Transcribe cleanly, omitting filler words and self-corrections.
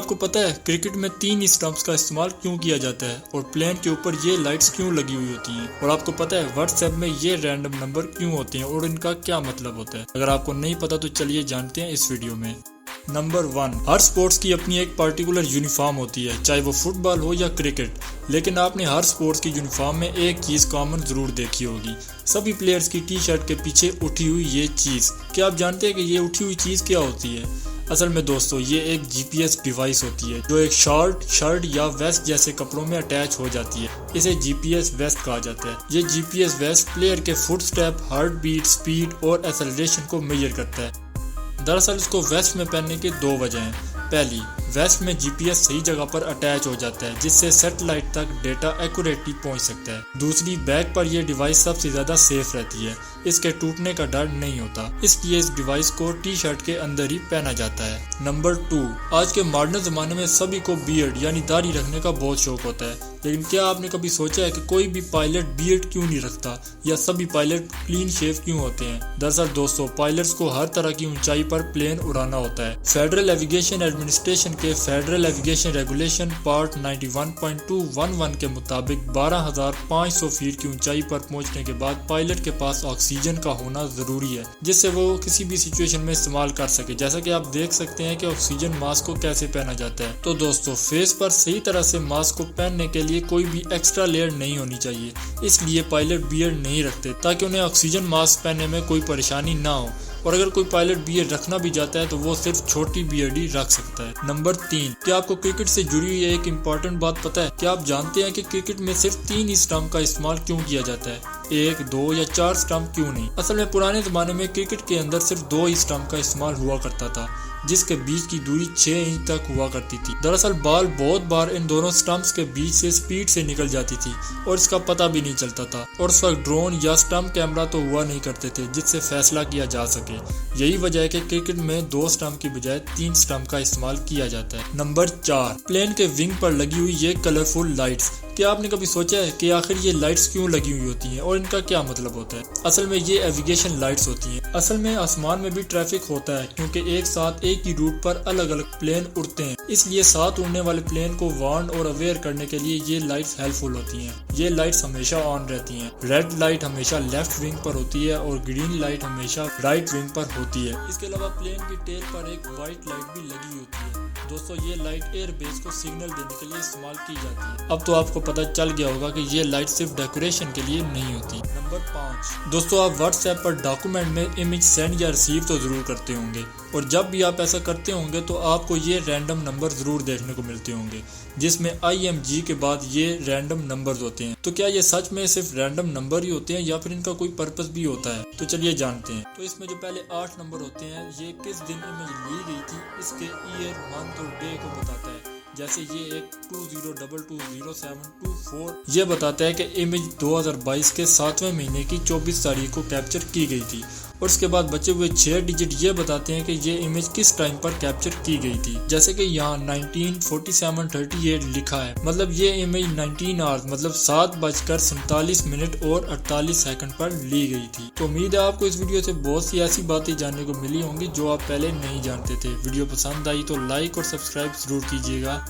आपको पता है क्रिकेट में 3 स्टंप्स का इस्तेमाल क्यों किया जाता है और प्लेन के ऊपर ये लाइट्स क्यों लगी हुई होती हैं? और आपको पता है व्हाट्सएप में ये रैंडम नंबर क्यों होते हैं और इनका क्या मतलब होता है? अगर आपको नहीं पता तो चलिए जानते हैं इस वीडियो में। नंबर 1, हर स्पोर्ट्स की अपनी एक पर्टिकुलर यूनिफॉर्म होती है, चाहे वो फुटबॉल हो या क्रिकेट। लेकिन आपने हर स्पोर्ट्स की यूनिफॉर्म में एक चीज कॉमन जरूर देखी होगी, सभी प्लेयर्स की टी शर्ट के पीछे उठी हुई ये चीज। क्या आप जानते हैं कि ये उठी हुई चीज क्या होती है? असल में दोस्तों ये एक जीपीएस डिवाइस होती है जो एक शर्ट या वेस्ट जैसे कपड़ों में अटैच हो जाती है। इसे जीपीएस वेस्ट कहा जाता है। ये जीपीएस वेस्ट प्लेयर के फुटस्टेप, हार्ट बीट, स्पीड और एक्सेलरेशन को मेजर करता है। दरअसल इसको वेस्ट में पहनने की 2 वजह हैं। पहली, वेस्ट में जीपीएस सही जगह पर अटैच हो जाता है जिससे सैटेलाइट तक डेटा एक्यूरेटली पहुंच सकता है। दूसरी, बैक पर यह डिवाइस सबसे ज्यादा सेफ रहती है, इसके टूटने का डर नहीं होता, इसलिए इस डिवाइस को टी शर्ट के अंदर ही पहना जाता है। नंबर 2, आज के मॉडर्न जमाने में सभी को बियर्ड यानी दाढ़ी रखने का बहुत शौक होता है, लेकिन क्या आपने कभी सोचा है कि कोई भी पायलट बियर्ड क्यों नहीं रखता या सभी पायलट क्लीन शेव क्यों होते हैं? दरअसल दोस्तों पायलट्स को हर तरह की ऊंचाई पर प्लेन उड़ाना होता है। फेडरल एविएशन एडमिनिस्ट्रेशन के फेडरल एविएशन रेगुलेशन पार्ट 91.211 के मुताबिक 12,500 फीट की ऊंचाई पर पहुंचने के बाद पायलट के पास ऑक्सीजन का होना जरूरी है जिससे वो किसी भी सिचुएशन में इस्तेमाल कर सके। जैसा कि आप देख सकते हैं कि ऑक्सीजन मास्क को कैसे पहना जाता है। तो दोस्तों फेस पर सही तरह से मास्क को पहनने के लिए कोई भी एक्स्ट्रा लेयर नहीं होनी चाहिए, इसलिए पायलट बियर्ड नहीं रखते ताकि उन्हें ऑक्सीजन मास्क पहनने में कोई परेशानी ना हो। और अगर कोई पायलट बियर्ड रखना भी चाहता है तो वो सिर्फ छोटी बियर्ड ही रख सकता है। नंबर 3, क्या आपको क्रिकेट से जुड़ी हुई एक इम्पॉर्टेंट बात पता है? क्या आप जानते हैं कि क्रिकेट में सिर्फ 3 स्टंप का इस्तेमाल क्यों किया जाता है? 1, 2 या 4 स्टंप क्यों नहीं? असल में पुराने जमाने में क्रिकेट के अंदर सिर्फ 2 ही स्टंप का इस्तेमाल हुआ करता था जिसके बीच की दूरी 6 इंच तक हुआ करती थी। दरअसल बॉल बहुत बार इन दोनों स्टंप्स के बीच से स्पीड से निकल जाती थी और इसका पता भी नहीं चलता था, और उस वक्त ड्रोन या स्टंप कैमरा तो हुआ नहीं करते थे जिससे फैसला किया जा सके। यही वजह है कि क्रिकेट में 2 स्टंप की बजाय 3 स्टंप का इस्तेमाल किया जाता है। नंबर 4, प्लेन के विंग पर लगी हुई ये कलरफुल लाइट्स। क्या आपने कभी सोचा है कि आखिर ये लाइट्स क्यों लगी हुई होती हैं और इनका क्या मतलब होता है? असल में ये एविगेशन लाइट्स होती हैं। असल में आसमान में भी ट्रैफिक होता है क्योंकि एक साथ एक ही रूट पर अलग अलग प्लेन उड़ते हैं, इसलिए साथ उड़ने वाले प्लेन को वार्न और अवेयर करने के लिए ये लाइट्स हेल्पफुल होती हैं। ये लाइट्स हमेशा ऑन रहती हैं। रेड लाइट हमेशा लेफ्ट विंग पर होती है और ग्रीन लाइट हमेशा राइट विंग पर होती है। इसके अलावा प्लेन की टेल पर एक व्हाइट लाइट भी लगी होती है। दोस्तों ये लाइट एयरबेस को सिग्नल देने के लिए इस्तेमाल की जाती है। अब तो आपको पता चल गया होगा कि ये लाइट सिर्फ डेकोरेशन के लिए नहीं होती। नंबर 5, दोस्तों आप व्हाट्सएप पर डॉक्यूमेंट में इमेज सेंड या रिसीव तो जरूर करते होंगे, और जब भी आप ऐसा करते होंगे तो आपको ये रैंडम नंबर जरूर देखने को मिलते होंगे जिसमें IMG के बाद ये रैंडम नंबर्स होते हैं। तो क्या ये सच में सिर्फ रैंडम नंबर ही होते हैं या फिर इनका कोई पर्पस भी होता है? तो चलिए जानते हैं। तो इसमें जो पहले 8 नंबर होते हैं ये किस दिन इमेज ली गई थी इसके ईयर, मंथ और डे को बताता है। जैसे ये एक 20220724 ये बताता है कि इमेज 2022 के 7वें महीने की 24 तारीख को कैप्चर की गई थी, और उसके बाद बचे हुए 6 डिजिट ये बताते हैं कि ये इमेज किस टाइम पर कैप्चर की गई थी। जैसे कि यहाँ 19:47:38 लिखा है, मतलब ये इमेज 19 आवर्स मतलब 7:47 और 48 सेकंड पर ली गई थी। तो उम्मीद है आपको इस वीडियो से बहुत सी ऐसी बातें जानने को मिली होंगी जो आप पहले नहीं जानते थे। वीडियो पसंद आई तो लाइक और सब्सक्राइब जरूर कीजिएगा।